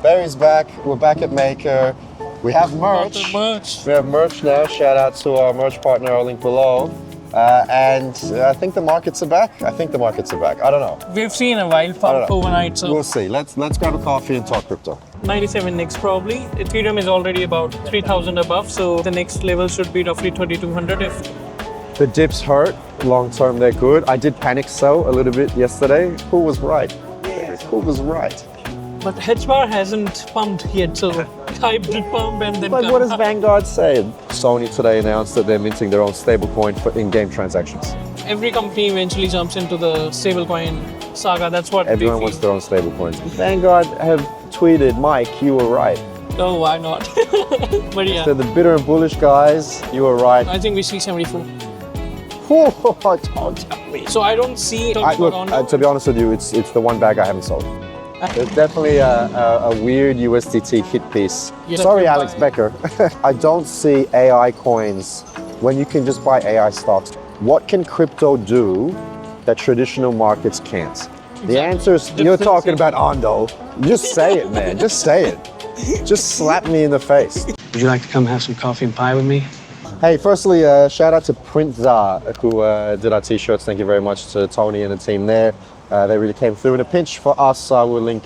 Barry's back. We're back at Maker. We have merch. We have merch now. Shout out to our merch partner, our link below. And I think the markets are back. I don't know. We've seen a wild pump overnight, so we'll see. Let's grab a coffee and talk crypto. 97 next probably. Ethereum is already about 3,000 above, so the next level should be roughly 3,200 if the dips hurt. Long term, they're good. I did panic sell a little bit yesterday. Who was right? Who was right? But HBAR hasn't pumped yet, so I did pump and then. But what does Vanguard say? Sony today announced that they're minting their own stablecoin for in-game transactions. Every company eventually jumps into the stablecoin saga. That's what everyone wants their own stablecoins. Vanguard have tweeted, Mike, you were right. No, why not? But yeah. So the bitter and bullish guys, you were right. I think we see 74. Oh, don't tell me. So I don't see. To be honest with you, it's the one bag I haven't sold. There's definitely a weird USDT hit piece. Sorry, Alex Becker. I don't see AI coins when you can just buy AI stocks. What can crypto do that traditional markets can't? Exactly. The answer is, you're talking about Ondo. Just say it, man. Just say it. Just slap me in the face. Would you like to come have some coffee and pie with me? Hey, firstly, shout out to Printza, who did our t-shirts. Thank you very much to Tony and the team there. They really came through in a pinch for us. I will link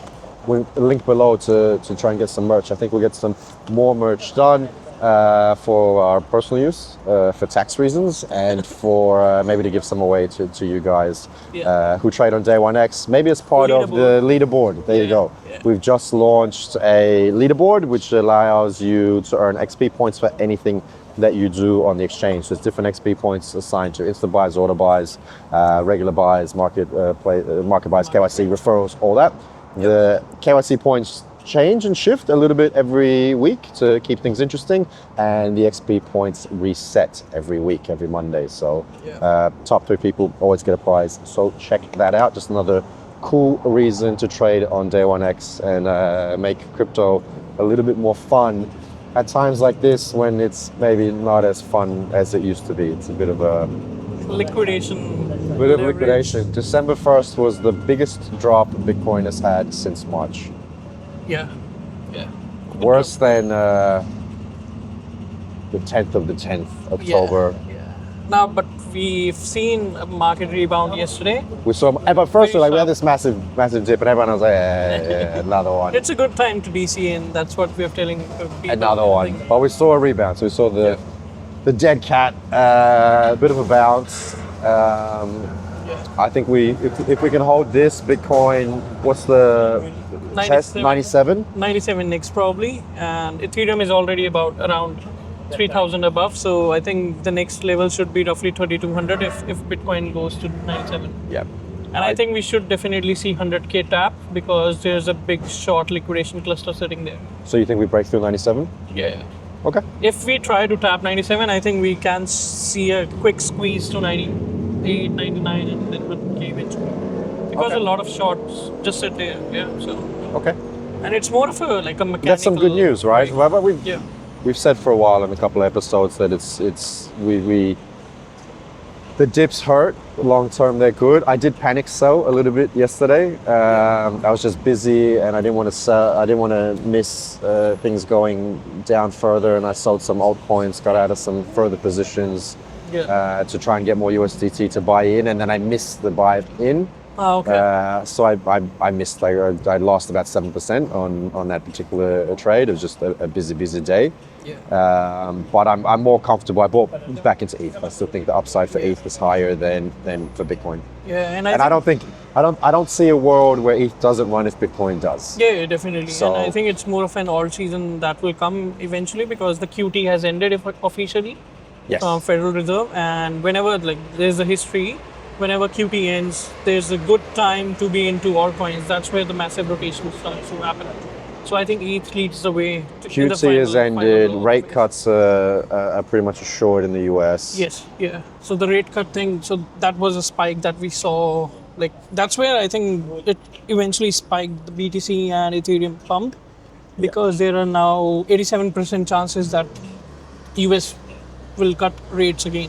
below to try and get some merch. I think we'll get some more merch done for our personal use, for tax reasons, and for maybe to give some away to you guys who trade on Day 1X, maybe as part of the leaderboard. There you go. Yeah. We've just launched a leaderboard which allows you to earn XP points for anything that you do on the exchange. So it's different XP points assigned to instant buys, order buys, regular buys, market buys, KYC, referrals, all that. The KYC points change and shift a little bit every week to keep things interesting, and the XP points reset every week, every Monday. So top 3 people always get a prize. So check that out. Just another cool reason to trade on Day 1X and make crypto a little bit more fun at times like this when it's maybe not as fun as it used to be. It's a bit of a liquidation. December 1st was the biggest drop Bitcoin has had since March. Yeah. Worse than the 10th of the 10th, October. Yeah. Now, but we've seen a market rebound yesterday. We saw, but first we had this massive dip, and everyone was like, another one. It's a good time to DC, and that's what we're telling people. Another one. But we saw a rebound. So we saw the dead cat, a bit of a bounce. I think if we can hold this Bitcoin, what's the test? 97? 97 next probably, and Ethereum is already about around 3,000 above, so I think the next level should be roughly 3,200 if Bitcoin goes to 97. Yeah. And I think we should definitely see 100K tap because there's a big short liquidation cluster sitting there. So you think we break through 97? Yeah. Okay. If we try to tap 97, I think we can see a quick squeeze to 98, 99, and then 100K eventually. Because a lot of shorts just sit there. Yeah. So. Okay. And it's more of a mechanical. That's some good news, right? But we've said for a while in a couple of episodes that the dips hurt. Long term, they're good. I did panic sell a little bit yesterday. I was just busy and I didn't want to sell. I didn't want to miss things going down further, and I sold some altcoins, got out of some further positions to try and get more USDT to buy in, and then I missed the buy in. Oh, okay. So I missed, I lost about 7% on that particular trade. It was just a busy day. Yeah. But I'm more comfortable. I bought back into ETH. I still think the upside for ETH is higher than for Bitcoin. Yeah, and I don't see a world where ETH doesn't run if Bitcoin does. Yeah, definitely. So, and I think it's more of an alt season that will come eventually because the QT has ended officially. Yes. From Federal Reserve, and whenever there's a history, whenever QT ends, there's a good time to be into altcoins. That's where the massive rotation starts to happen. So I think ETH leads the way. QT has ended. Rate cuts are pretty much assured in the US. Yes, yeah. So the rate cut thing, so that was a spike that we saw. That's where I think it eventually spiked. The BTC and Ethereum pumped because there are now 87% chances that US will cut rates again.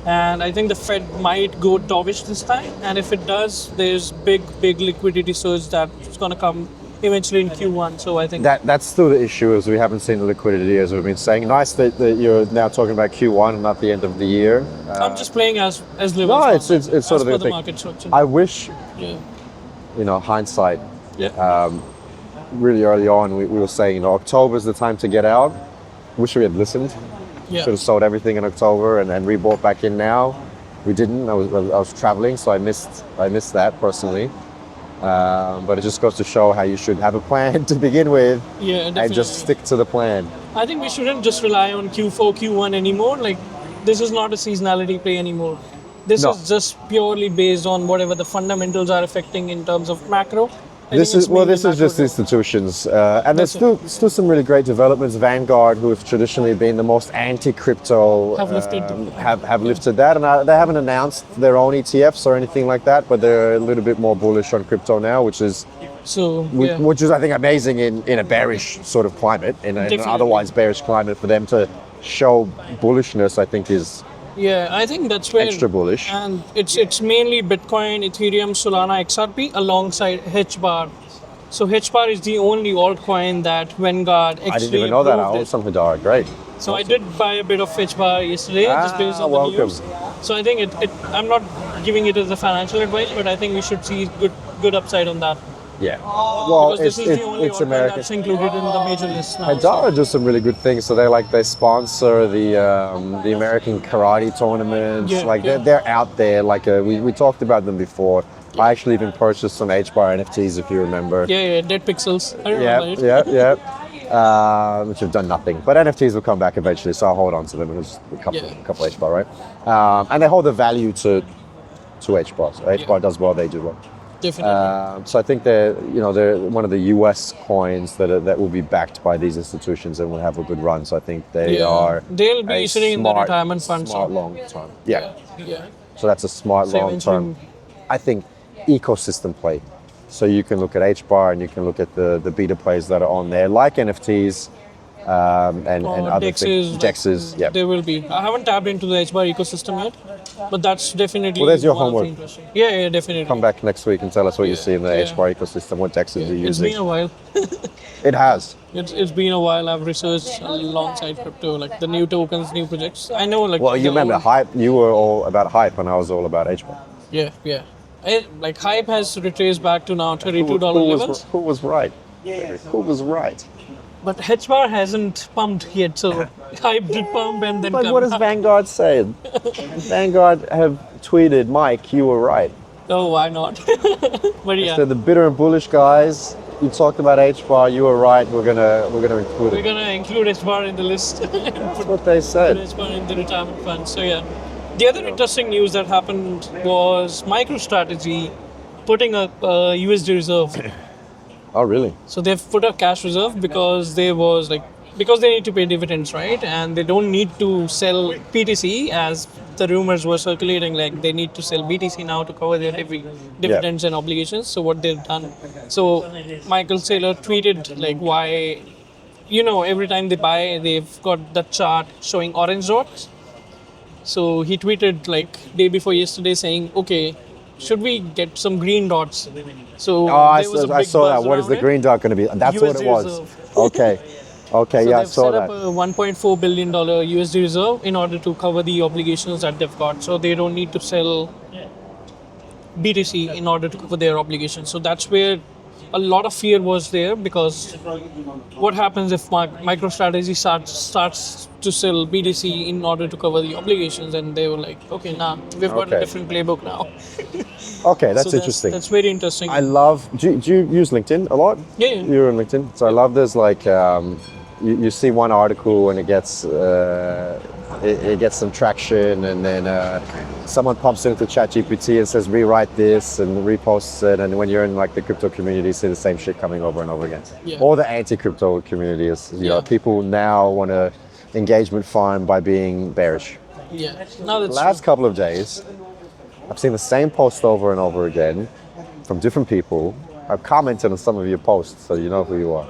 And I think the Fed might go dovish this time. And if it does, there's big liquidity surge that's going to come eventually in Q1. So I think That's still the issue, as we haven't seen the liquidity, as we've been saying. Nice that you're now talking about Q1 and not the end of the year. I'm just playing as levels. No, it's sort as of per a the thing. market structure. I wish, Yeah. Hindsight. Yeah. Really early on, we were saying, October is the time to get out. Wish we had listened. Yeah. Should have sold everything in October and rebought back in now. We didn't. I was traveling, so I missed that personally. But it just goes to show how you should have a plan to begin with, Yeah, definitely. and just stick to the plan. I think we shouldn't just rely on Q4, Q1 anymore. Like, this is not a seasonality play anymore. This No. is just purely based on whatever the fundamentals are affecting in terms of macro. This is just institutions, and there's still some really great developments. Vanguard, who have traditionally been the most anti-crypto, have lifted that, and they haven't announced their own ETFs or anything like that, but they're a little bit more bullish on crypto now, which is I think amazing in a bearish sort of climate, in an otherwise bearish climate. For them to show bullishness, I think is. Yeah, I think that's where extra bullish. And it's mainly Bitcoin, Ethereum, Solana, XRP alongside HBAR. So HBAR is the only altcoin that Vanguard actually I didn't even know that. I approved own some Hedara. Great. So I did buy a bit of HBAR yesterday, just based on the news. So I think I'm not giving it as a financial advice, but I think we should see good upside on that. Yeah. Well, Because this is the only it's altcoin American. that's included in the major list now. Hedara does some really good things. So they sponsor the American karate tournaments. Yeah, they're out there. We talked about them before. I actually even purchased some HBAR NFTs, if you remember. Yeah, Dead Pixels. I remember it. Yeah. Which have done nothing. But NFTs will come back eventually, so I'll hold on to them. It was a couple HBAR, right? And they hold the value to HBAR. So HBAR does well, they do well. Definitely. So I think they're one of the US coins that will be backed by these institutions and will have a good run. So I think they'll be sitting in the retirement fund. Smart long term. Yeah. Yeah. So that's a smart long term, I think, ecosystem play. So you can look at HBAR and you can look at the beta plays that are on there, like NFTs and other things. DEXs, yeah. There will be. I haven't tapped into the HBAR ecosystem yet, but that's definitely. Well, there's your one of the homework. interesting. Yeah, definitely. Come back next week and tell us what you see in the HBAR ecosystem, what DEXs you're using. It's been a while. It has. It's been a while. I've researched alongside crypto, like the new tokens, new projects. I know, like. Well, you remember Hype? You were all about Hype, and I was all about HBAR. Yeah. Like Hype has retraced back to now $32 levels. Who was right? Who was right? But HBAR hasn't pumped yet, so Hype did pump and then. But what does Vanguard say? Vanguard have tweeted, Mike, you were right. Oh, why not? But yeah. So the bitter and bullish guys, you talked about HBAR, you were right. We're gonna include it. We're gonna include HBAR in the list. That's what they said. Put HBAR in the retirement fund. So yeah. The other interesting news that happened was MicroStrategy putting up a USD reserve. Oh, really? So they've put a cash reserve because they need to pay dividends, right? And they don't need to sell PTC as the rumors were circulating, like they need to sell BTC now to cover their dividends and obligations. So what they've done. So Michael Saylor tweeted like why, every time they buy, they've got the chart showing orange dots. So he tweeted like day before yesterday saying, okay, should we get some green dots? So I saw that. What is the green dot going to be? That's USD what it was. Reserve. Okay, so yeah, I saw that. They've set up a $1.4 billion USD reserve in order to cover the obligations that they've got. So they don't need to sell BTC in order to cover their obligations. So that's where a lot of fear was there, because what happens if MicroStrategy starts to sell BTC in order to cover the obligations? And they were like, okay, we've got a different playbook now. Okay, that's interesting. That's very interesting. I love. Do you use LinkedIn a lot? Yeah. You're on LinkedIn, so I love. There's like you see one article and it gets some traction, and then someone pops into ChatGPT and says rewrite this and reposts it, and when you're in like the crypto community, you see the same shit coming over and over again. Yeah. Or the anti-crypto community is, people now want to engagement farm by being bearish. Yeah. Now that's The last couple of days, I've seen the same post over and over again from different people. I've commented on some of your posts, so you know who you are,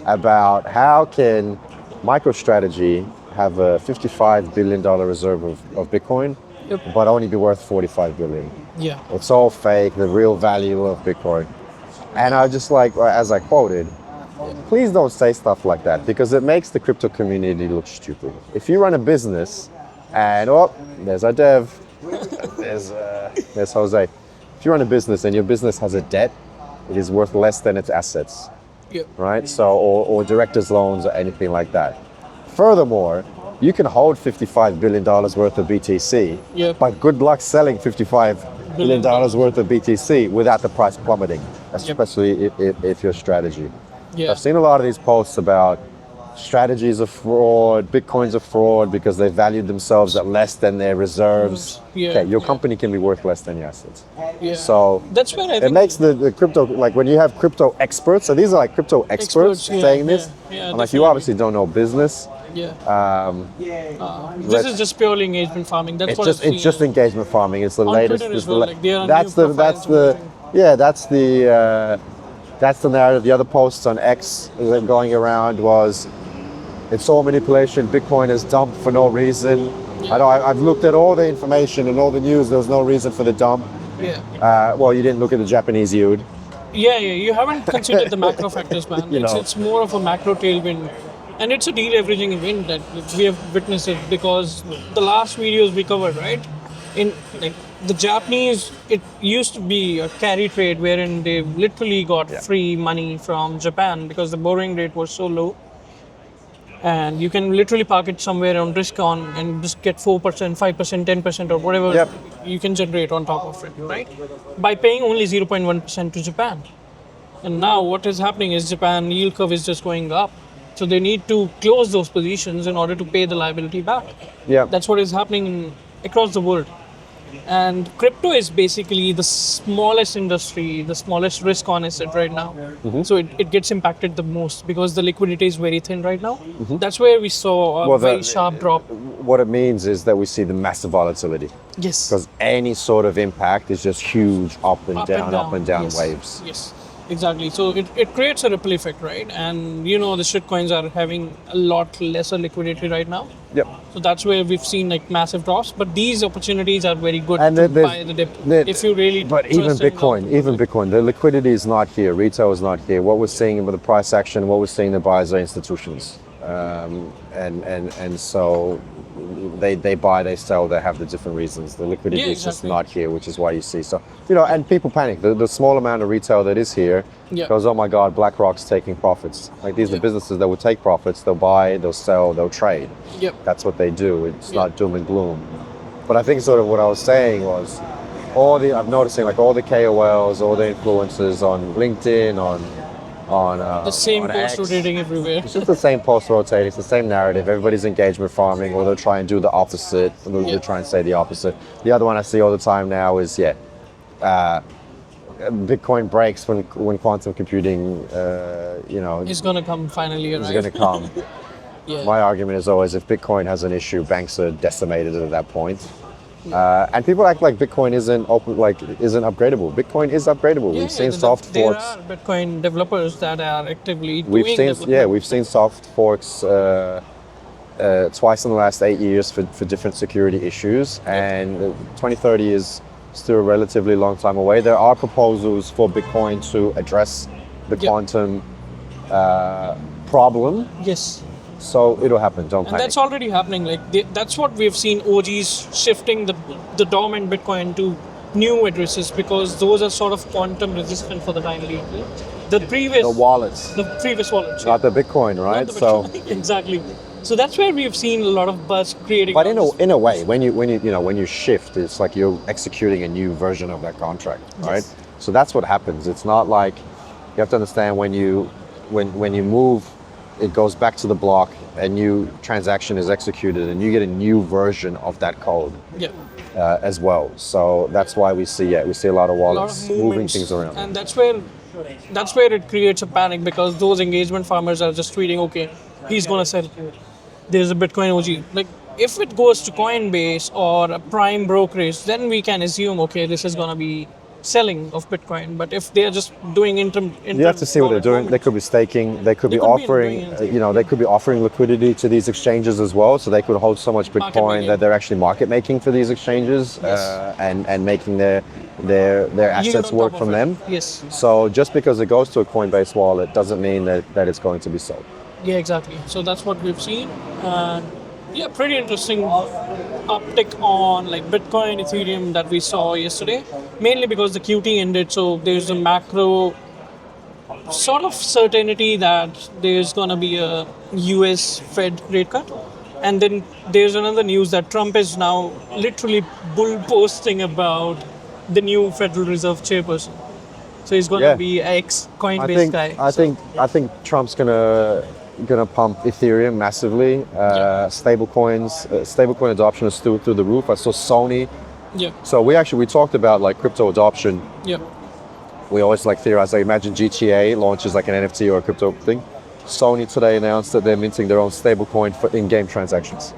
about how can MicroStrategy have a $55 billion reserve of Bitcoin, but only be worth $45 billion. Yeah. It's all fake, the real value of Bitcoin. And I just like, as I quoted, please don't say stuff like that because it makes the crypto community look stupid. If you run a business and, there's our dev, there's Jose. If you run a business and your business has a debt, it is worth less than its assets, right? So, or director's loans or anything like that. Furthermore, you can hold $55 billion worth of BTC, but good luck selling $55 billion worth of BTC without the price plummeting, especially if your strategy. I've seen a lot of these posts about strategies of fraud, Bitcoins are fraud because they valued themselves at less than their reserves. Your company can be worth less than your assets. So that's where I think it makes the crypto, like when you have crypto experts, so these are like crypto experts saying this, and like you obviously don't know business. This is just purely engagement farming. That's what it's just engagement farming. It's the on latest. Twitter as It's well, that's the narrative. The other posts on X that going around was, it's all manipulation. Bitcoin is dumped for no reason. I've looked at all the information and all the news. There was no reason for the dump. Well, you didn't look at the Japanese yield. You haven't considered the macro factors, man. It's more of a macro tailwind. And it's a deleveraging event that we have witnessed it because the last videos we covered, right? In like the Japanese, it used to be a carry trade wherein they literally got free money from Japan because the borrowing rate was so low. And you can literally park it somewhere on risk on and just get 4%, 5%, 10% or whatever you can generate on top of it, right? By paying only 0.1% to Japan. And now what is happening is Japan yield curve is just going up. So they need to close those positions in order to pay the liability back. That's what is happening across the world. And crypto is basically the smallest industry, the smallest risk on asset right now. So it gets impacted the most because the liquidity is very thin right now. That's where we saw a very sharp drop. What it means is that we see the massive volatility. Because any sort of impact is just huge up and down waves. Exactly. So it creates a ripple effect, right? And the shitcoins are having a lot lesser liquidity right now. So that's where we've seen like massive drops. But these opportunities are very good to buy the dip if you really. But even Bitcoin, the liquidity is not here. Retail is not here. What we're seeing with the price action, what we're seeing the buyers are institutions, and so they buy, they sell, they have the different reasons. The liquidity is just not here, which is why you see. So, and people panic. The small amount of retail that is here goes, oh my God, BlackRock's taking profits. Like these are businesses that will take profits, they'll buy, they'll sell, they'll trade. That's what they do. It's not doom and gloom. But I think sort of what I was saying was, I'm noticing like all the KOLs, all the influencers on LinkedIn, on the same post rotating everywhere. It's just the same post rotating. It's the same narrative. Everybody's engagement farming, or they'll try and do the opposite. They'll try and say the opposite. The other one I see all the time now is Bitcoin breaks when quantum computing, it's gonna come finally. It's gonna come. My argument is always, if Bitcoin has an issue, banks are decimated at that point. And people act like Bitcoin isn't upgradable. Bitcoin is upgradable. We've seen soft forks. There are Bitcoin developers that are actively doing we've seen soft forks twice in the last 8 years for different security issues, and 2030 is still a relatively long time away. There are proposals for Bitcoin to address the quantum problem. So it'll happen, don't panic. And that's already happening. That's what we've seen OGs shifting the dormant Bitcoin to new addresses because those are sort of quantum resistant for the time being. The previous wallets. Not the Bitcoin, right? Exactly. So that's where we've seen a lot of buzz creating. But in a way, when you shift, it's like you're executing a new version of that contract, right? So that's what happens. It's not like, you have to understand when you move, it goes back to the block, a new transaction is executed, and you get a new version of that code as well. So that's why we see a lot of wallets moving things around. And that's where it creates a panic because those engagement farmers are just tweeting, okay, he's gonna sell. There's a Bitcoin OG. Like if it goes to Coinbase or a prime brokerage, then we can assume, okay, this is gonna be selling of Bitcoin. But if they are just doing You have to see what they're doing. They could be staking. They could be offering, they could be offering liquidity to these exchanges as well. So they could hold so much Bitcoin that they're actually market making for these exchanges, and making their assets work from them. Yes. So just because it goes to a Coinbase wallet doesn't mean that it's going to be sold. Yeah, exactly. So that's what we've seen. Yeah, pretty interesting uptick on like Bitcoin, Ethereum that we saw yesterday, mainly because the QT ended. So there's a macro sort of certainty that there's going to be a US Fed rate cut. And then there's another news that Trump is now literally bull posting about the new Federal Reserve chairperson. So he's going to be ex Coinbase guy. I think Trump's gonna pump Ethereum massively. Stablecoin adoption is still through the roof. I saw Sony. Yeah. So we talked about like crypto adoption. Yeah. We always like theorize. I imagine GTA launches like an NFT or a crypto thing. Sony today announced that they're minting their own stablecoin for in-game transactions.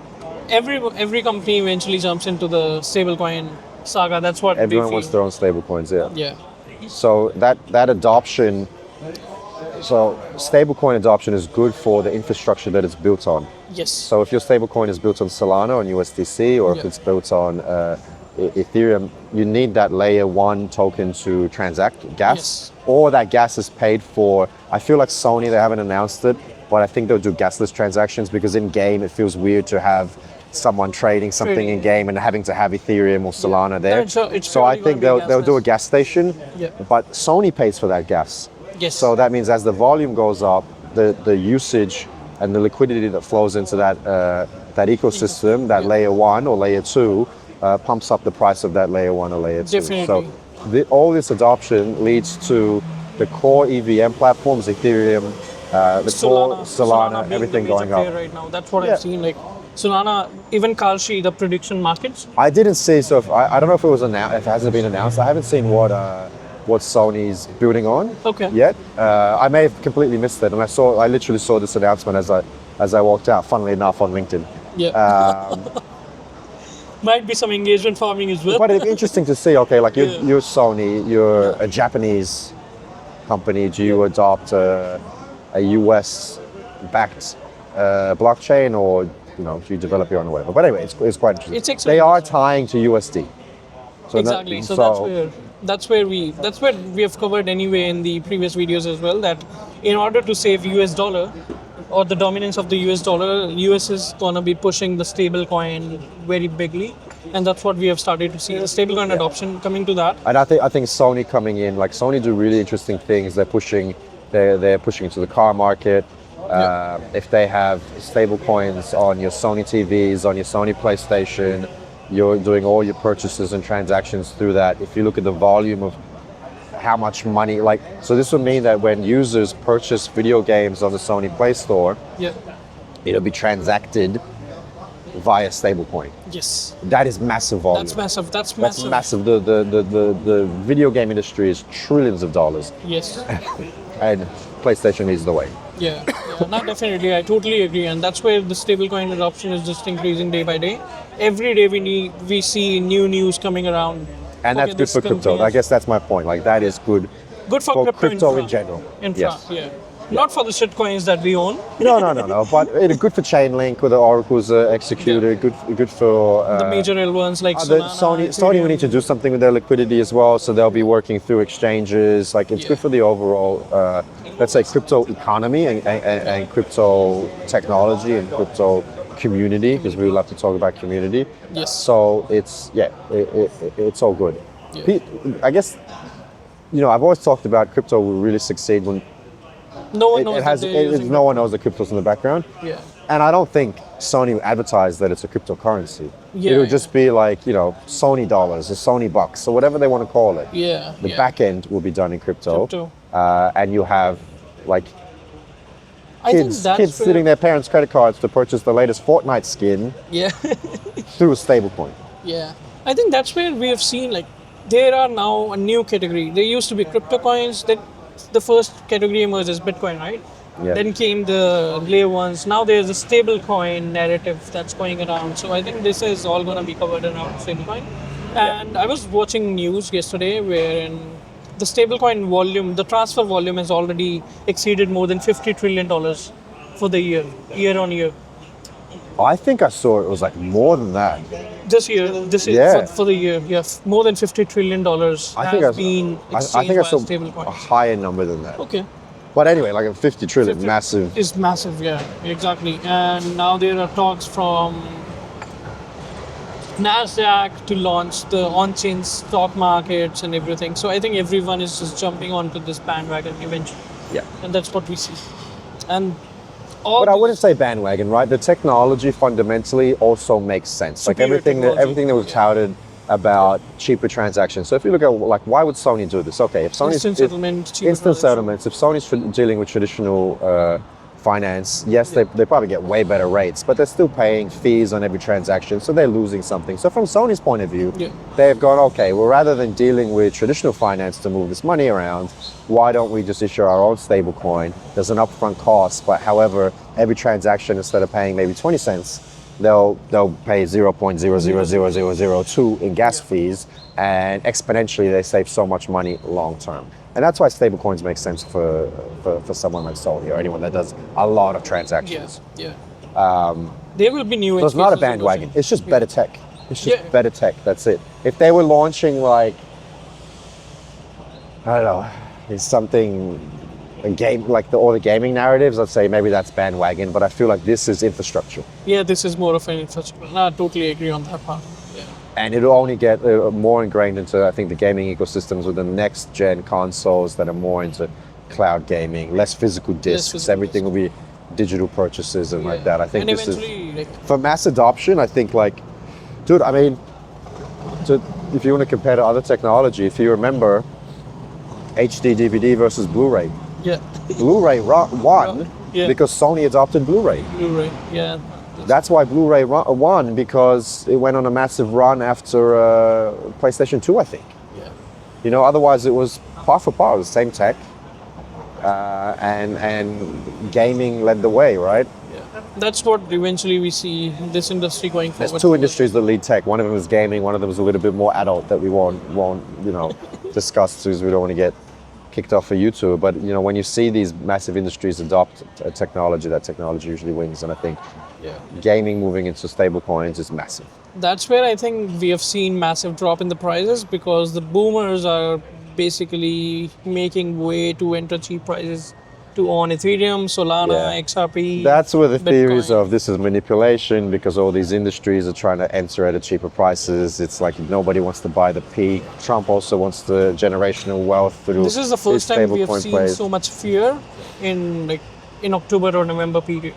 Every company eventually jumps into the stablecoin saga. That's what everyone wants their own stablecoins. Yeah. Yeah. So that adoption. So stablecoin adoption is good for the infrastructure that it's built on. Yes. So if your stablecoin is built on Solana, on USDC, or if it's built on Ethereum, you need that layer 1 token to transact gas, or that gas is paid for. I feel like Sony, they haven't announced it, but I think they'll do gasless transactions because in game it feels weird to have someone trading something in game and having to have Ethereum or Solana there. So I think they'll do a gas station, but Sony pays for that gas. Yes. So that means as the volume goes up, the usage and the liquidity that flows into that ecosystem, that layer 1 or layer 2, pumps up the price of that layer 1 or layer 2. Definitely. So all this adoption leads to the core EVM platforms, Ethereum, Solana, everything going up. Right now. That's what I've seen. Like Solana, even Kalshi, the prediction markets. I didn't see. So I don't know if it was announced. If it hasn't been announced, I haven't seen what Sony's building on yet. I may have completely missed it, and I literally saw this announcement as I walked out. Funnily enough, on LinkedIn. Yeah. Might be some engagement farming as well. But it'd be interesting to see. Okay, like you're Sony, you're a Japanese company. Do you adopt a US-backed blockchain, or do you develop your own or whatever? But anyway, it's quite interesting. They are tying to USD. So exactly. So that's where we have covered anyway in the previous videos as well, that in order to save US dollar or the dominance of the US dollar, US is going to be pushing the stable coin very bigly, and that's what we have started to see, the stablecoin adoption coming to that. And I think Sony coming in, like Sony do really interesting things. They're pushing into the car market. If they have stable coins on your Sony TVs, on your Sony PlayStation, you're doing all your purchases and transactions through that. If you look at the volume of how much money, so this would mean that when users purchase video games on the Sony Play Store, it'll be transacted via stablecoin. Yes. That is massive volume. That's massive. The video game industry is trillions of dollars. Yes. And PlayStation is the way. Yeah, no, definitely. I totally agree. And that's where the stablecoin adoption is just increasing day by day. Every day we see new news coming around. And that's good for crypto. I guess that's my point. Like, that is good. Good for crypto in general. Yes. Yeah. Not for the shit coins that we own. No. But it's good for Chainlink, where the oracles are executed. Good for the major L1s like Solana. Sony will need to do something with their liquidity as well, so they'll be working through exchanges. Like, it's good for the overall, let's say, crypto economy and crypto technology and crypto community, because we love to talk about community. Yes. So it's all good. Yeah. I guess I've always talked about crypto will really succeed when no one knows no one knows the crypto's in the background. Yeah. And I don't think Sony will advertise that it's a cryptocurrency. Yeah, it would just be like, Sony dollars or Sony bucks or whatever they want to call it. Yeah. The back end will be done in crypto. And you have kids stealing their parents' credit cards to purchase the latest Fortnite skin through a stablecoin. Yeah. I think that's where we have seen, there are now a new category. There used to be crypto coins. Then the first category emerged as Bitcoin, right? Yeah. Then came the layer ones. Now there's a stable coin narrative that's going around. So I think this is all going to be covered around stablecoin. And I was watching news yesterday wherein the stablecoin volume, the transfer volume has already exceeded more than $50 trillion for the year on year. I think I saw it was like more than that. This year, Yeah. for the year, more than $50 trillion has been I exchanged think I by saw a stablecoins. higher number than that. Okay. But anyway, like a 50 trillion, massive. Is massive, yeah, exactly. And now there are talks from NASDAQ to launch the on-chain stock markets and everything. So I think everyone is just jumping onto this bandwagon eventually. Yeah. And that's what we see. And But I wouldn't say bandwagon, right? The technology fundamentally also makes sense. Like Superior everything technology. that we've touted about cheaper transactions. So if you look at like why would Sony do this? Okay, if Sony's Instant settlement, cheaper instant transaction. settlements, if Sony's dealing with traditional finance, yes, they probably get way better rates, but they're still paying fees on every transaction, so they're losing something. So from Sony's point of view, they've gone, okay, well, rather than dealing with traditional finance to move this money around, why don't we just issue our own stable coin? There's an upfront cost, but however, every transaction, instead of paying maybe 20 cents, they'll pay 0.000002 in gas fees, and exponentially they save so much money long term. And that's why stablecoins make sense for someone like Sony or anyone that does a lot of transactions. Yeah. There will be new. So it's not a edge cases bandwagon. emerging. It's just better tech. It's just Yeah. better tech. That's it. If they were launching like, I don't know, it's something, a game like all the gaming narratives, I'd say maybe that's bandwagon. But I feel like this is infrastructure, Yeah, this is more of an infrastructure. No, I totally agree on that part. Yeah. and it'll only get more ingrained into I think the gaming ecosystems with the next gen consoles that are more into cloud gaming, less physical discs. physical Everything will be digital purchases and like that. I think and this is. eventually, like, For mass adoption, I think like, dude, I mean, if you want to compare to other technology, if you remember HD DVD versus Blu-ray, yeah, Blu-ray won Yeah. because Sony adopted Blu-ray. Blu-ray, yeah. That's why Blu-ray won, because it went on a massive run after PlayStation 2, I think. Yeah. You know, otherwise it was par for par, it was the same tech, and gaming led the way, right? That's what eventually we see this industry going forward. There's two industries that lead tech. One of them is gaming. One of them is a little bit more adult that we won't discuss because we don't want to get kicked off of YouTube. But when you see these massive industries adopt a technology, that technology usually wins. And I think gaming moving into stable coins is massive. That's where I think we have seen massive drop in the prices because the boomers are basically making way to enter cheap prices to own Ethereum, Solana, XRP. That's where the theories Bitcoin. of this is manipulation because all these industries are trying to enter at a cheaper prices. It's like nobody wants to buy the peak. Trump also wants the generational wealth through. This is the first time we have stablecoin seen plays. so much fear in October or November period.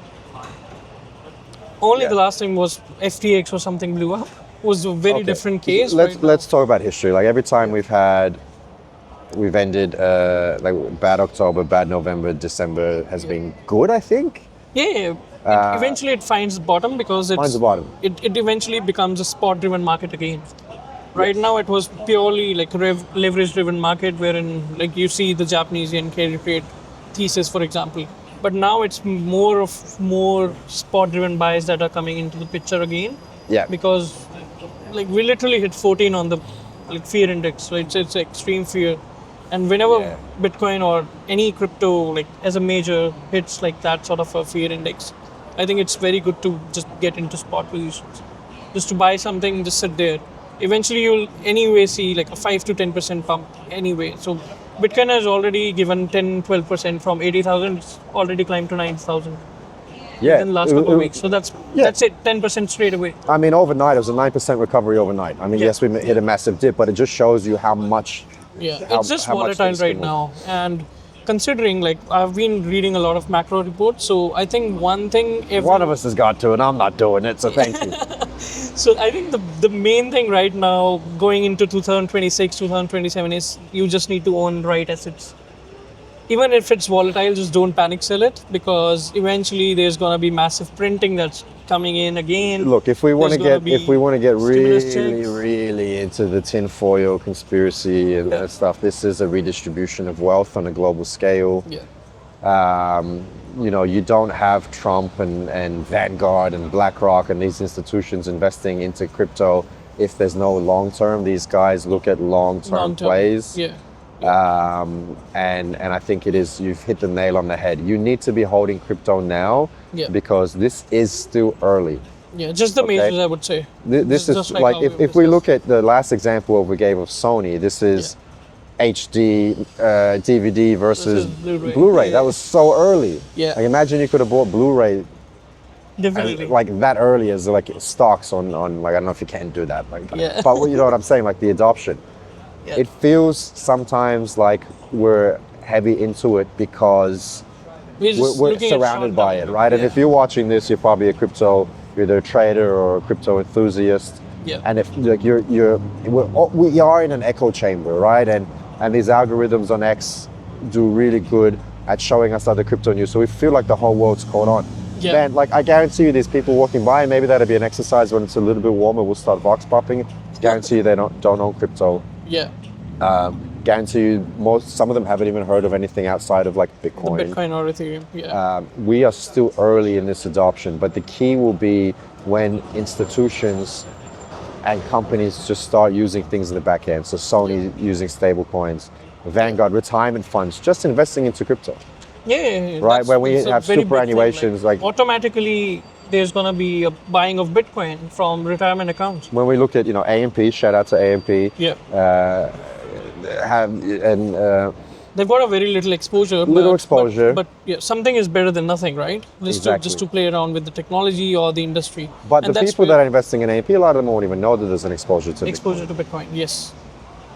Only the last time was FTX or something blew up. Was a very different case. Let's talk about history. Like every time we've ended like bad October, bad November, December has been good, I think. Yeah. Eventually it finds the bottom because Finds the bottom. It eventually becomes a spot-driven market again. Right now it was purely like leverage-driven market wherein like you see the Japanese yen carry trade thesis, for example. But now it's more spot-driven buys that are coming into the picture again. Yeah. Because like we literally hit 14 on the fear index. So it's extreme fear. And whenever Bitcoin or any crypto as a major hits like that sort of a fear index, I think it's very good to just get into spot positions. Just to buy something, just sit there. Eventually you'll anyway see like a 5 to 10% pump anyway. So Bitcoin has already given 10-12% from 80,000, it's already climbed to 90,000 in the last couple of weeks. So that's it, 10% straight away. I mean, overnight, it was a 9% recovery overnight. I mean, yes, we hit a massive dip, but it just shows you how much. It's just how much volatile things right can now. And considering I've been reading a lot of macro reports, so I think one thing One of us has got to, and I'm not doing it, so thank you. So I think the main thing right now going into 2026, 2027 is you just need to own right assets. Even if it's volatile, just don't panic sell it because eventually there's gonna be massive printing that's coming in again. Look, if we want to get stimulus really, checks. really into the tinfoil conspiracy and that stuff, this is a redistribution of wealth on a global scale. You don't have Trump and Vanguard and BlackRock and these institutions investing into crypto if there's no long term, these guys look at long-term Long-term, plays. Yeah. And I think you've hit the nail on the head. You need to be holding crypto now Yeah. because this is still early. Yeah, just the majors, I would say. This is just like how if we look at the last example we gave of Sony, this is HD DVD versus Blu-ray. Blu-ray. Yeah. That was so early. Yeah. Like imagine you could have bought Blu-ray Definitely. like that early as like stocks on like I don't know if you can do that. Like, Yeah. but you know what I'm saying? Like the adoption. Yeah. It feels sometimes like we're heavy into it because just we're looking at surrounded short by term. it, right? And Yeah. if you're watching this, you're probably a crypto, you're either a trader or a crypto enthusiast. Yeah. And if like we are in an echo chamber, right? And these algorithms on X do really good at showing us other crypto news. So we feel like the whole world's caught on. Yeah. Man, like I guarantee you, these people walking by, maybe that'll be an exercise when it's a little bit warmer. We'll start box popping. Guarantee you they don't own crypto. Yeah. Guarantee you, some of them haven't even heard of anything outside of like Bitcoin. The Bitcoin or Ethereum. Yeah. We are still early in this adoption, but the key will be when institutions and companies just start using things in the back end. So Sony using stablecoins, Vanguard, retirement funds, just investing into crypto. Yeah. Right, when we it's a have very big thing, superannuations, like- automatically there's gonna be a buying of Bitcoin from retirement accounts. When we look at AMP, shout out to AMP, Yeah. They've got a very little exposure. exposure. But yeah, something is better than nothing, right? Just to play around with the technology or the industry. But And the that's people where that are investing in AMP, a lot of them won't even know that there's an exposure to exposure Bitcoin. to Bitcoin, yes.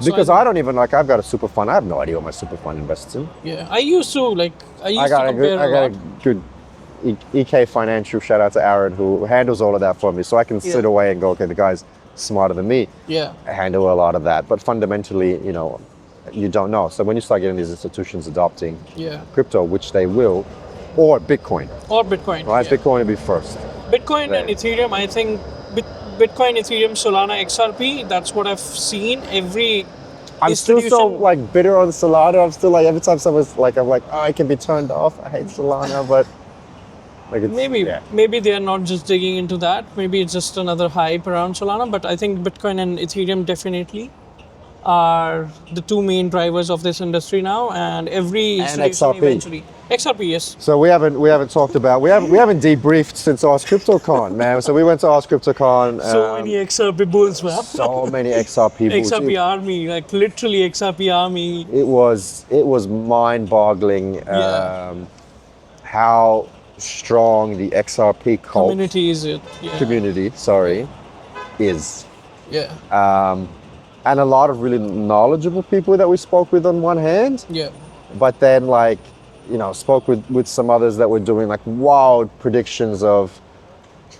Because I don't even I've got a super fund. I have no idea what my super fund invests in. Yeah, I used to I compare got a a lot. good EK Financial, shout out to Aaron who handles all of that for me. So I can sit away and go, okay, the guy's smarter than me. Yeah. I handle a lot of that. But fundamentally, you don't know. So when you start getting these institutions adopting crypto, which they will, or Bitcoin. Or Bitcoin. Right? Yeah. Bitcoin will be first. Bitcoin Right. and Ethereum, I think Bitcoin, Ethereum, Solana, XRP, that's what I've seen. Every I'm still so institution- bitter on Solana. I'm still every time someone's I'm like, oh, I can be turned off. I hate Solana, but it's, Maybe they are not just digging into that. Maybe it's just another hype around Solana. But I think Bitcoin and Ethereum definitely are the two main drivers of this industry now, and every institution XRP. eventually. XRP, yes. So we haven't talked about we haven't debriefed since Ask CryptoCon, man. So we went to Ask CryptoCon. So many XRP bulls, man. So many XRP bulls. XRP Army, like literally XRP Army. It was mind-boggling how strong the XRP cult Community is it? Yeah. community, is. Yeah. And a lot of really knowledgeable people that we spoke with on one hand, Yeah. but then spoke with some others that were doing like wild predictions of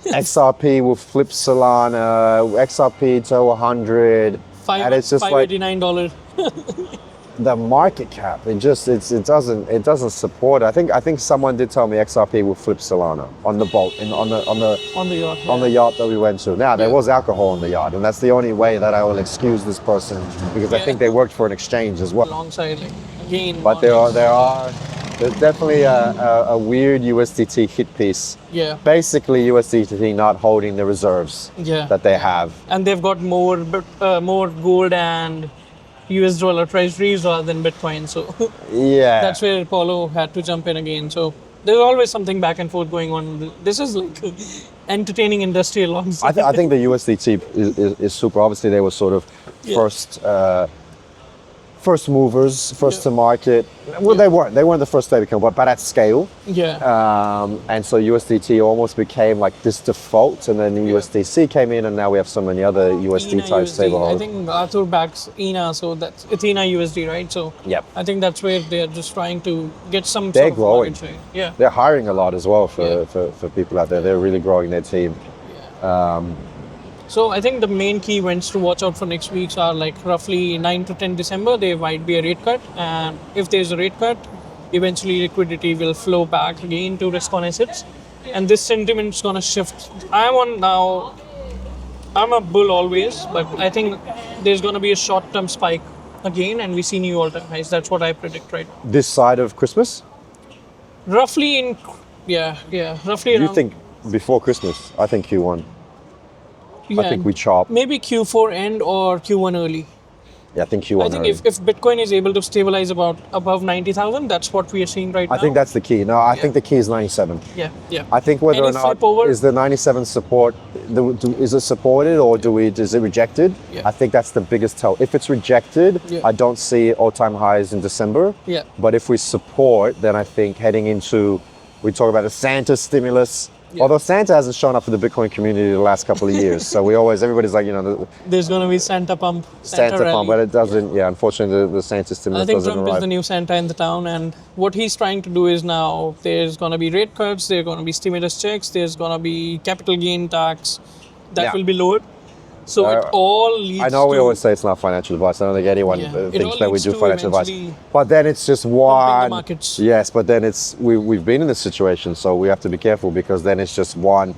XRP will flip Solana, XRP to 100, and it's just like $589. the market cap. It doesn't support it. I think someone did tell me XRP will flip Solana on the boat on the yacht. on the yacht that we went to. Now there was alcohol on the yacht, and that's the only way that I will excuse this person because I think they worked for an exchange as well. Alongside, again. But there's definitely a weird USDT hit piece. Yeah. Basically, USDT not holding the reserves that they have. And they've got more gold and US dollar treasuries rather than Bitcoin. So Yeah. that's where Apollo had to jump in again. So there's always something back and forth going on. This is like entertaining industry alongside. I think the USDT is super. Obviously, they were sort of first movers, first to market. Well, they weren't the first stablecoin, but at scale. Yeah. And so USDT almost became like this default, and then the USDC came in, and now we have so many other USD type stablecoins. I think Arthur backs ENA, so that's Athena USD, right? So Yep. I think that's where they're just trying to get some They're sort of growing. market share. Yeah. They're hiring a lot as well for people out there. They're really growing their team. So I think the main key events to watch out for next weeks are like roughly 9 to 10 December. There might be a rate cut, and if there's a rate cut, eventually liquidity will flow back again to risk on assets, and this sentiment is gonna shift. I'm a bull always, but I think there's gonna be a short-term spike again, and we see new all-time highs. That's what I predict, right? This side of Christmas? Roughly roughly You around. think before Christmas? I think Q1. I think we chop. Maybe Q4 end or Q1 early. Yeah, I think Q1 I think early. if Bitcoin is able to stabilize about above 90,000, that's what we are seeing right now. I think that's the key. No, I think the key is 97. Yeah, yeah. I think whether Any or not flip over? is the 97 support, is it supported or is it rejected? Yeah. I think that's the biggest tell. If it's rejected, I don't see all-time highs in December. Yeah. But if we support, then I think heading into, we talk about the Santa stimulus. Yeah. Although Santa hasn't shown up for the Bitcoin community the last couple of years, so everybody's like, There's going to be Santa pump, Santa rally. pump, but it doesn't. Yeah, unfortunately, the Santa stimulus I think doesn't Trump arrive. is the new Santa in the town, and what he's trying to do is now there's going to be rate cuts, there's going to be stimulus checks, there's going to be capital gain tax that will be lowered. So it all leads to... I know we always say it's not financial advice. I don't think anyone thinks that we do financial advice. But then it's just one... the markets. Yes, but then it's... We've been in this situation, so we have to be careful because then it's just one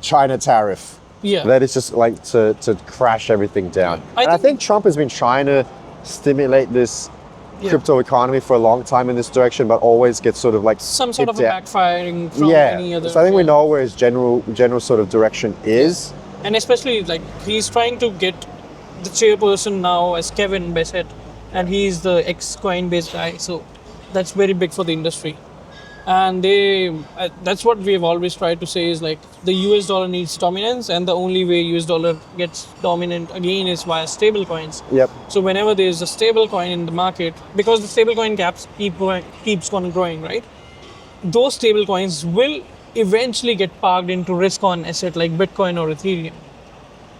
China tariff. Yeah. That is just like to crash everything down. I think Trump has been trying to stimulate this crypto economy for a long time in this direction, but always gets sort of like... Some sort of a backfiring from any other... So I think we know where his general sort of direction is. Yeah. And especially, like, he's trying to get the chairperson now as Kevin Bassett, and he's the ex-Coinbase guy, so that's very big for the industry. And that's what we have always tried to say is, like, the US dollar needs dominance, and the only way US dollar gets dominant again is via stablecoins. Yep. So whenever there's a stablecoin in the market, because the stablecoin gaps keeps on growing, right? Those stablecoins will eventually get parked into risk-on asset like Bitcoin or Ethereum.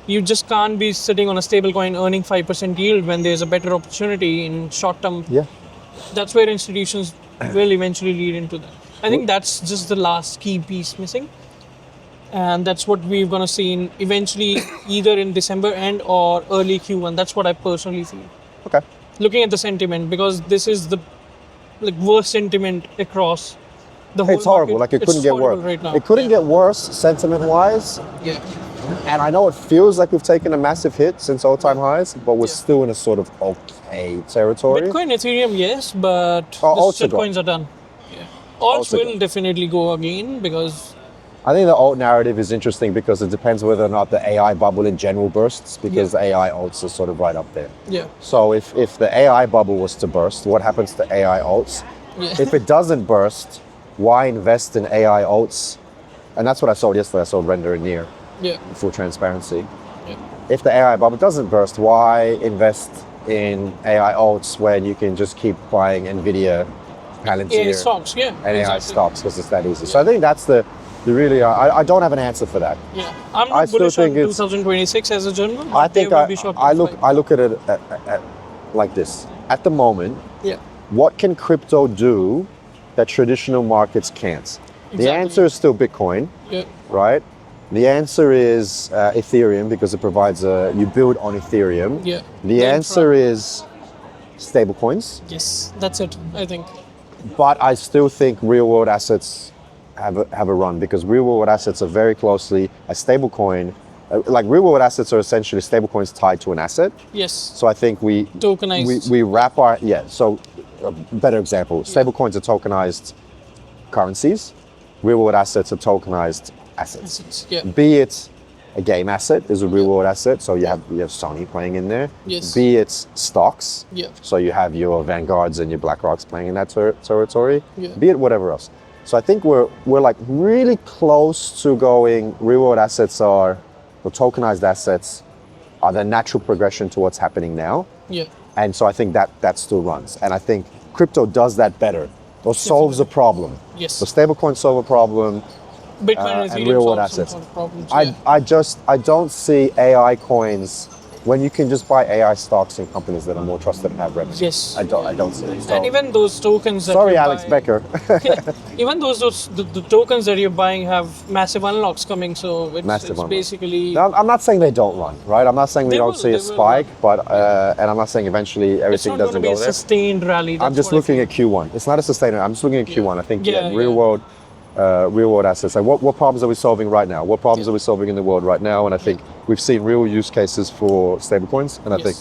You just can't be sitting on a stablecoin earning 5% yield when there's a better opportunity in short term. Yeah. That's where institutions will eventually lead into that. I think that's just the last key piece missing. And that's what we're going to see in eventually either in December end or early Q1. That's what I personally feel. Okay. Looking at the sentiment, because this is the worst sentiment across the whole It's horrible. market. Like it couldn't get worse. Right now. It couldn't get worse sentiment-wise. Yeah. And I know it feels like we've taken a massive hit since all-time highs, but we're still in a sort of okay territory. Bitcoin, Ethereum, yes, but alts the shitcoins are done. Yeah. Alts will gone. definitely go again because... I think the alt narrative is interesting because it depends whether or not the AI bubble in general bursts, because the AI alts are sort of right up there. Yeah. So if the AI bubble was to burst, what happens to AI alts? Yeah. If it doesn't burst, why invest in AI alts? And that's what I sold yesterday. I sold Render and Near. Yeah. For transparency. Yeah. If the AI bubble doesn't burst, why invest in AI alts when you can just keep buying Nvidia, Palantir, AI stocks, yeah. and AI stocks because it's that easy? So I think that's the really. I don't have an answer for that. Yeah, I'm I not still bullish on think it's- 2026 as a general. I think I look at it at like this. At the moment, Yeah. what can crypto do that traditional markets can't? The answer is still Bitcoin, Yeah. right? The answer is Ethereum because it provides you build on Ethereum. Yeah. The answer is stablecoins, Yes, that's it, I think. but I still think real world assets have a run because real world assets are very closely a stablecoin. Like real world assets are essentially stablecoins tied to an asset. Yes. So I think we Tokenized. we wrap our So a better example, stablecoins are tokenized currencies. Real world assets are tokenized assets. Yeah. Be it a game asset is a real world asset, so you have Sony playing in there. Yes. Be it stocks, Yeah. so you have your Vanguards and your BlackRocks playing in that territory. Yeah. Be it whatever else. So I think we're like really close to going. Real world assets or tokenized assets are the natural progression to what's happening now. Yeah. And so I think that still runs. And I think crypto does that better. Or solves a problem. Yes. So stablecoins solve a problem. Bitcoin And real world assets. Problems, I don't see AI coins when you can just buy AI stocks in companies that are more trusted and have revenue. Yes. I don't see it. So, And even those tokens that sorry, you Alex buy, Becker. even the tokens that you're buying have massive unlocks coming, so it's unlocks. basically... Now, I'm not saying they don't run, right? I'm not saying we They don't will, see they a will spike, but and I'm not saying eventually it's everything not going doesn't to be go a there. sustained rally. I'm just looking at Q1. It's not a sustainer. I'm just looking at Q1. I think real world assets. Like what problems are we solving right now? What problems are we solving in the world right now? And I think we've seen real use cases for stablecoins, and I think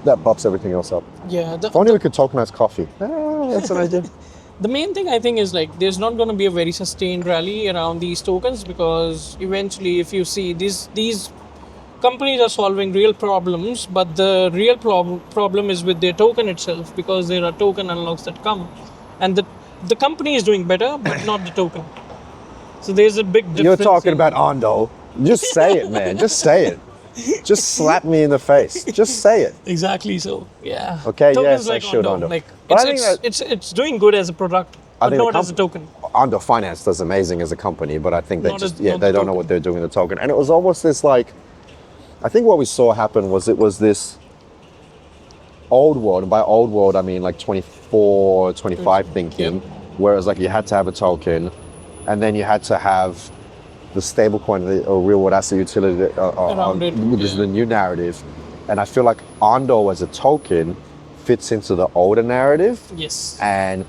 that bumps everything else up. Yeah. If only we could tokenize coffee. That's an idea. The main thing I think is like there's not going to be a very sustained rally around these tokens because eventually if you see these companies are solving real problems, but the real problem is with their token itself, because there are token unlocks that come, and the company is doing better, but not the token. So there's a big difference. You're talking about Ondo. Just say it, man. Just say it. Just slap me in the face. Just say it. Exactly. So yeah. Okay. Tokens Yes, I should Ondo. Like But I think it's doing good as a product, but not as a token. Ondo Finance does amazing as a company, but I think they Not just as- not they the don't know token. what they're doing in the token. And it was almost this like, I think what we saw happen was it was this old world, and by old world I mean like 24, 25 thinking, Yep. whereas like you had to have a token, and then you had to have the stablecoin or real world asset utility Around it, which is yeah. the new narrative. And I feel like Ondo as a token fits into the older narrative. Yes. And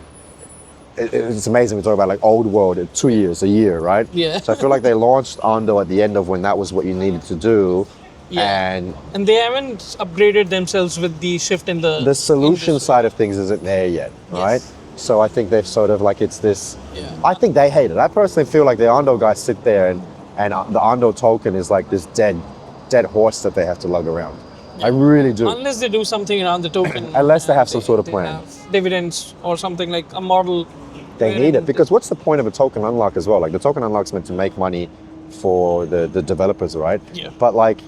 it's amazing we talk about like old world in 2 years, a year, right? Yeah. So I feel like they launched Ondo at the end of when that was what you needed to do. Yeah. And they haven't upgraded themselves with the shift in the solution industry. side of things isn't there yet, right? Yes. So I think they've sort of like it's this. Yeah. I think they hate it. I personally feel like the Ondo guys sit there and the Ondo token is like this dead horse that they have to lug around. I really do. Unless they do something around the token. Unless they have some sort of they plan. have dividends or something, like a model. They wherein need it because what's the point of a token unlock as well? Like the token unlock's meant to make money for the developers, right? Yeah. But like,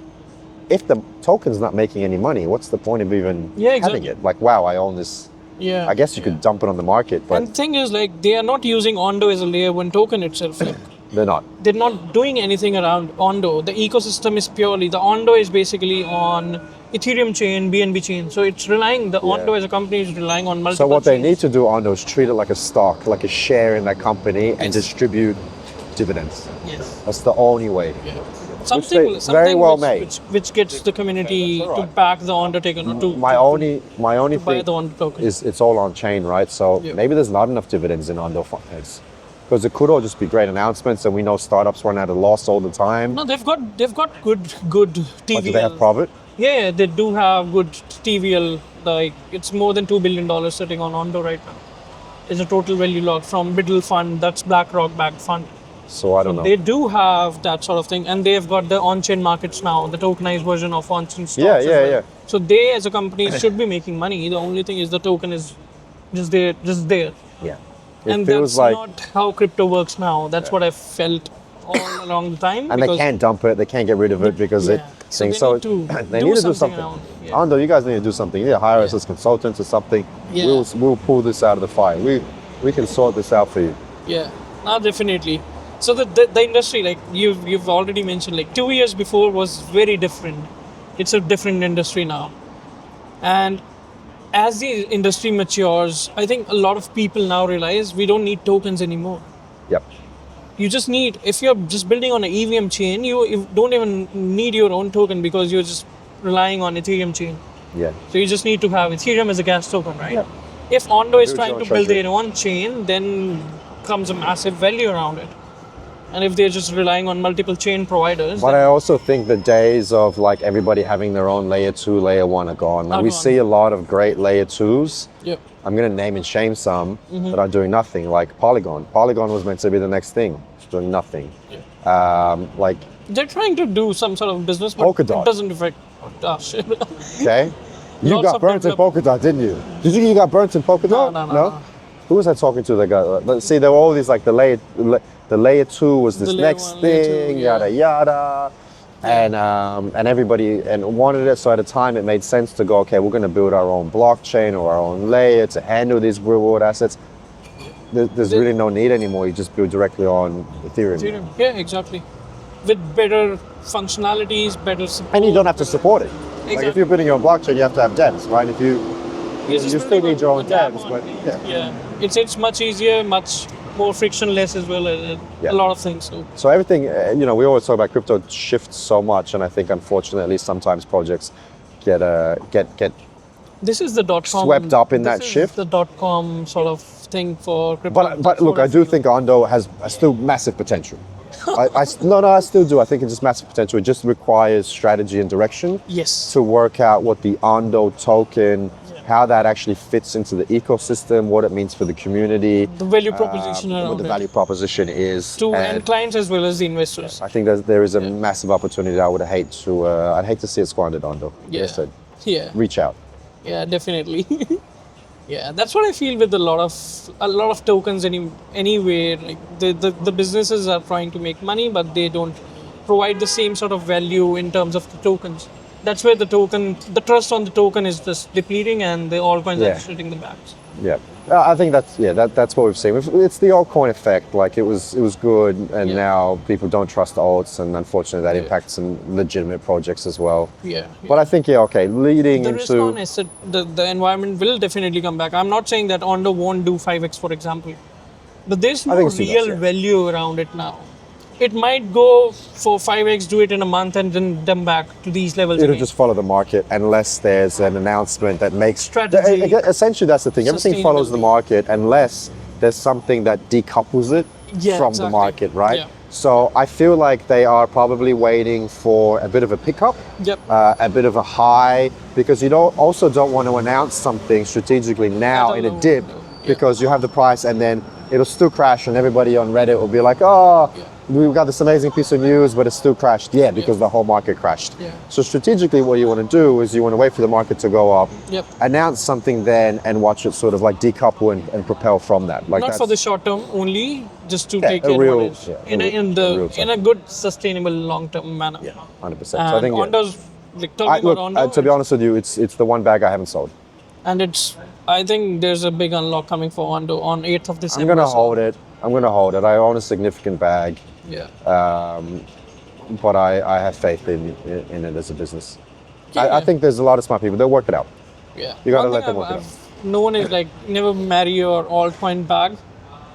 if the token's not making any money, what's the point of even Yeah, having exactly. it? Like, wow, I own this. Yeah. I guess you could dump it on the market, but And the thing is, like, they are not using Ondo as a layer one token itself. Like, they're not. they're not doing anything around Ondo. The ecosystem is purely, the Ondo is basically on Ethereum chain, BNB chain. So it's relying, the Ondo as a company is relying on multiple So what they chains. need to do, Ondo, is treat it like a stock, like a share in that company, and Yes. distribute dividends. Yes. That's the only way. Yeah. they- Something very well which, made. which gets the community to back the Ondo token, or to My only buy thing the Ondo token. is it's all on chain, right? So Yeah. maybe there's not enough dividends in Ondo Finance. Because it could all just be great announcements, and we know startups run out of loss all the time. No, they've got good TVL. But do they have profit? Yeah, they do have good TVL. Like, it's more than $2 billion sitting on Ondo right now. It's a total value locked from Middle Fund, that's BlackRock backed fund. So I don't know. They do have that sort of thing, and they've got the on-chain markets now, the tokenized version of on-chain stocks. Yeah, as yeah, well. yeah. So they, as a company, should be making money. The only thing is the token is just there. Yeah. And feels that's like, not how crypto works now. That's what I felt all along the time. and they because- can't dump it. They can't get rid of it because Yeah. it. So they so need to they do need to do something something. around, yeah. Ondo, you guys need to do something. You need to hire us as consultants or something. Yeah. We'll pull this out of the fire. We can sort this out for you. Yeah, no, definitely. So the industry, like you've already mentioned, like 2 years before was very different. It's a different industry now, and as the industry matures, I think a lot of people now realize we don't need tokens anymore. Yep. You just need, if you're just building on an EVM chain, you don't even need your own token because you're just relying on Ethereum chain. Yeah. So you just need to have Ethereum as a gas token, right? Yeah. If Ondo is Build trying your to own build treasury. their own chain, then comes a massive value around it. And if they're just relying on multiple chain providers, But then- I also think the days of like everybody having their own layer 2, layer 1 are gone. Like Are we gone. see a lot of great layer 2s. Yep. I'm going to name and shame some Mm-hmm. that are doing nothing, like Polygon. Polygon was meant to be the next thing. It's doing nothing. Like, they're trying to do some sort of business, but Polkadot. it doesn't affect. Oh, shit. okay? You Lots got of burnt in Polkadot, didn't you? Did you think you got burnt in Polkadot? No. Who was I talking to that got... See, there were all these, like, the layer 2 was this The layer next one, layer thing, two, yeah. yada, yada. And everybody wanted it. So at the time, it made sense to go, okay, we're going to build our own blockchain or our own layer to handle these reward assets. There's really no need anymore. You just build directly on Ethereum. Ethereum. Yeah, exactly. With better functionalities, better support. And you don't have to support it. Like if Exactly. you're building your own blockchain, you have to have devs, right? If you You're just you still building need your on own that devs, one. but yeah. It's much easier, much more frictionless as well. Yeah. A lot of things. So So everything, we always talk about crypto shifts so much, and I think unfortunately sometimes projects get this is the .com Swept up in that this is shift. The .com sort of thing for crypto. But look, I do think Ondo has still massive potential. I still do. I think it's just massive potential. It just requires strategy and direction Yes. to work out what the Ondo token how that actually fits into the ecosystem, what it means for the community, The value proposition what around the it. value proposition is. To and end clients as well as the investors. I think there is a massive opportunity. I'd hate to see it squandered, Ondo. Yeah. So Yeah. reach out. Yeah, definitely. Yeah, that's what I feel with a lot of tokens anywhere. Like the businesses are trying to make money, but they don't provide the same sort of value in terms of the tokens. That's where the trust on the token is just depleting, and the altcoins Yeah. are shooting the backs. Yeah, I think that's what we've seen. It's the altcoin effect. Like it was good, and Yeah. now people don't trust the alts, and unfortunately that Yeah. impacts some legitimate projects as well. Yeah. But I think leading The risk into on asset, the environment will definitely come back. I'm not saying that Ondo won't do 5x, for example, but there's no think it real does, yeah. value around it now. It might go for 5x, do it in a month, and then them back to these levels. it'll again. just follow the market unless there's an announcement that makes Strategy. Essentially, that's the thing. Everything follows the market unless there's something that decouples it Yeah, from exactly. the market, right? Yeah. So I feel like they are probably waiting for a bit of a pickup, Yep. a bit of a high, because you don't want to announce something strategically now don't in a know. dip, Yeah. because you have the price and then it'll still crash, and everybody on Reddit will be like, oh. Yeah. We've got this amazing piece of news, but it still crashed. Yeah, because the whole market crashed. Yeah. So strategically, what you want to do is you want to wait for the market to go up, Yep. announce something then, and watch it sort of like decouple and propel from that. Like Not that's, for the short term only, just to Yeah, take a real- advantage yeah, in a real in a good sustainable long term manner. 100%. And So I think Ondo's like talking about Ondo, to be honest with you, it's the one bag I haven't sold. and I think there's a big unlock coming for Ondo on 8th of December. I'm gonna so- hold it. I own a significant bag, Yeah. but I have faith in it as a business. Yeah. I think there's a lot of smart people. They'll work it out. Yeah. You gotta One let thing them work it I've known is like never marry your altcoin bag.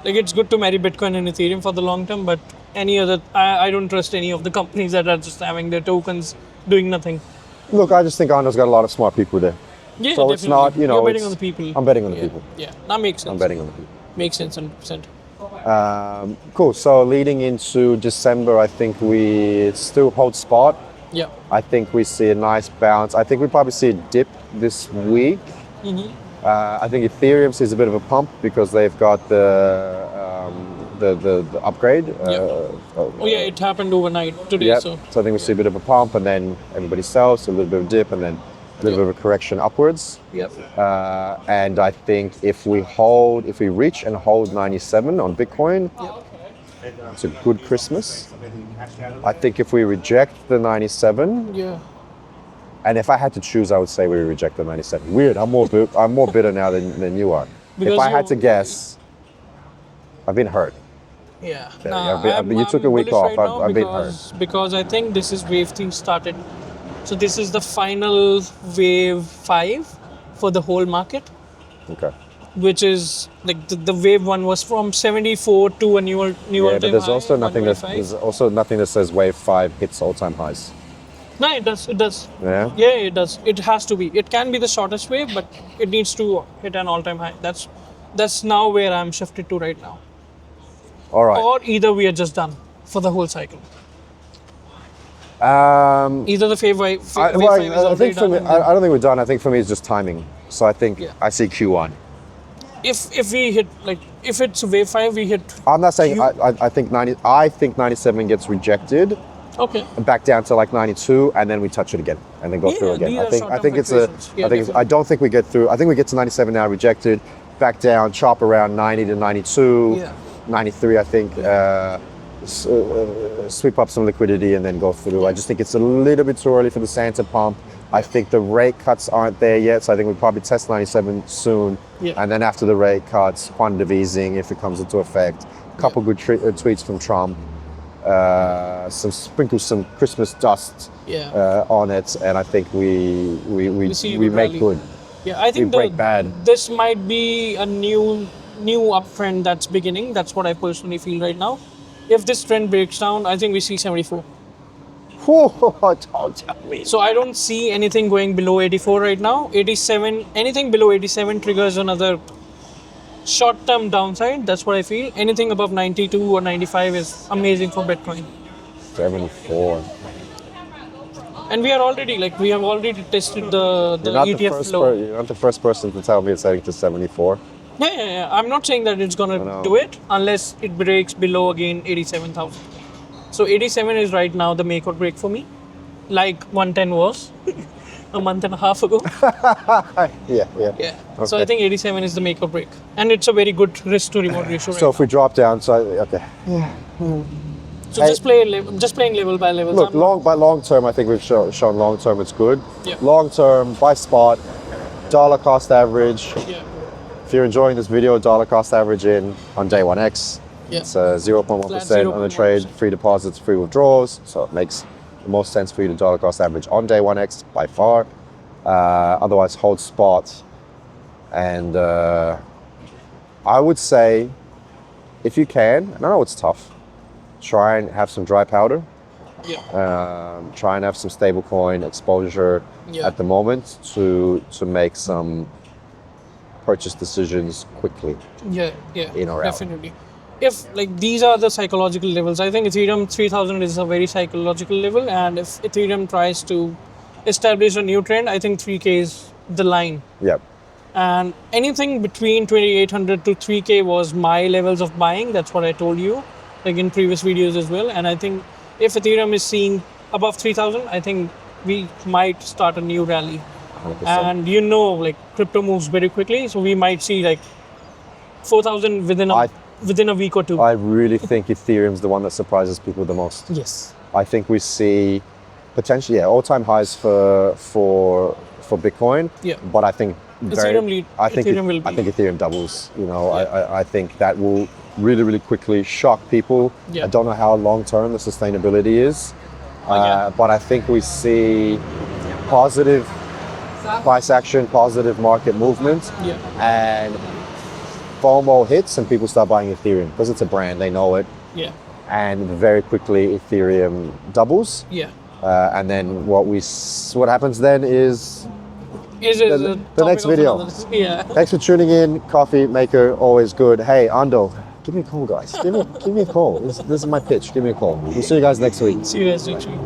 Like it's good to marry Bitcoin and Ethereum for the long term, but I don't trust any of the companies that are just having their tokens doing nothing. Look, I just think Ondo's got a lot of smart people there. Yeah, So it's definitely. not, you know, You're betting it's- on the people. I'm betting on the Yeah. people. Yeah, that makes sense. I'm betting on the people. Makes sense, 100%. Cool. So leading into December, I think we still hold spot. Yeah. I think we see a nice bounce. I think we probably see a dip this week. Mm-hmm. I think Ethereum sees a bit of a pump because they've got the upgrade. Oh yeah, it happened overnight today. Yeah. So So I think we see a bit of a pump, and then everybody sells, so a little bit of a dip, and then a little bit of a correction upwards. yep. And I think if we reach and hold 97 on Bitcoin, it's a good Christmas. I think if we reject the 97, Yeah. and if I had to choose, I would say we reject the 97. Weird. I'm more bitter now than you are. Because if I had to you- guess, I've been hurt. Yeah. Yeah, you took a week bullish off. right now I've been because I think this is wave 3 started. So this is the final wave 5 for the whole market, Okay. which is like the wave 1 was from 74 to a new Yeah, but all-time there's high, also nothing that 125. there's also nothing that says wave 5 hits all-time highs. No, it does. It does. Yeah. Yeah, it does. It has to be. It can be the shortest wave, but it needs to hit an all-time high. That's now where I'm shifted to right now. All right. Or either we are just done for the whole cycle. Either the wave I, 5 is well, I already think for done. me, and then I don't think we're done. I think for me it's just timing. So I think Yeah. I see Q1. if we hit if it's wave 5, we hit. I'm not saying Q- I think 90. I think 97 gets rejected, Okay. back down to like 92, and then we touch it again, and then go Yeah, through again. these I are think short-term it's a. fluctuations. Yeah, I think I don't think we get through. I think we get to 97 now, rejected, back down, chop around 90 to 92, Yeah. 93. I think. Sweep up some liquidity and then go through. I just think it's a little bit too early for the Santa pump. I think the rate cuts aren't there yet, so I think we'll probably test 97 soon. Yeah. And then after the rate cuts, quantitative easing, if it comes into effect, a couple good tweets from Trump, some Christmas dust Yeah. on it, and I think we see a we good make rally. good. Yeah, I think We break bad. this might be a new uptrend that's beginning. That's what I personally feel right now. If this trend breaks down, I think we see 74. Don't tell me. So I don't see anything going below 84 right now. 87, anything below 87 triggers another short-term downside. That's what I feel. Anything above 92 or 95 is amazing for Bitcoin. 74. And we have already tested the You're not the ETF first flow. you're not the first person to tell me it's heading to 74. Yeah. I'm not saying that it's gonna do it unless it breaks below again 87,000. So 87 is right now the make or break for me, like 110 was a month and a half ago. Yeah. Yeah. So Okay. I think 87 is the make or break, and it's a very good risk to reward ratio. So Right if we drop down, okay. so just playing level by level. Look, long term, I think we've shown long term it's good. Yeah. Long term, by spot, dollar cost average. Yeah. If you're enjoying this video, dollar cost average in on day 1x. Yeah. It's 0.1% on the trade, 0.1%. free deposits, free withdrawals. So it makes the most sense for you to dollar cost average on day 1x by far. Otherwise, hold spot. And I would say, if you can, and I know it's tough, try and have some dry powder. Yeah. Try and have some stablecoin exposure Yeah. at the moment to make some purchase decisions quickly. Yeah. In or out. Definitely. If these are the psychological levels, I think Ethereum 3000 is a very psychological level, and if Ethereum tries to establish a new trend, I think 3K is the line. Yep. And anything between 2800 to 3K was my levels of buying. That's what I told you, in previous videos as well. And I think if Ethereum is seeing above 3000, I think we might start a new rally. 100%. And crypto moves very quickly, so we might see 4,000 within a week or two. I really think Ethereum's the one that surprises people the most. Yes. I think we see potentially all-time highs for Bitcoin. Yeah. But I think Ethereum will be. I think Ethereum doubles. I think that will really, really quickly shock people. Yeah. I don't know how long-term the sustainability is, Yeah. but I think we see positive price action, positive market movement, Yeah. and FOMO hits and people start buying Ethereum because it's a brand, they know it, Yeah. and very quickly Ethereum doubles. Yeah. And then what happens then is Is the topic next of video. another- Yeah. Thanks for tuning in. Coffee maker, always good. Hey, Ondo, give me a call, guys. Give me a call. This is my pitch. Give me a call. We'll see you guys next week. See you guys next week.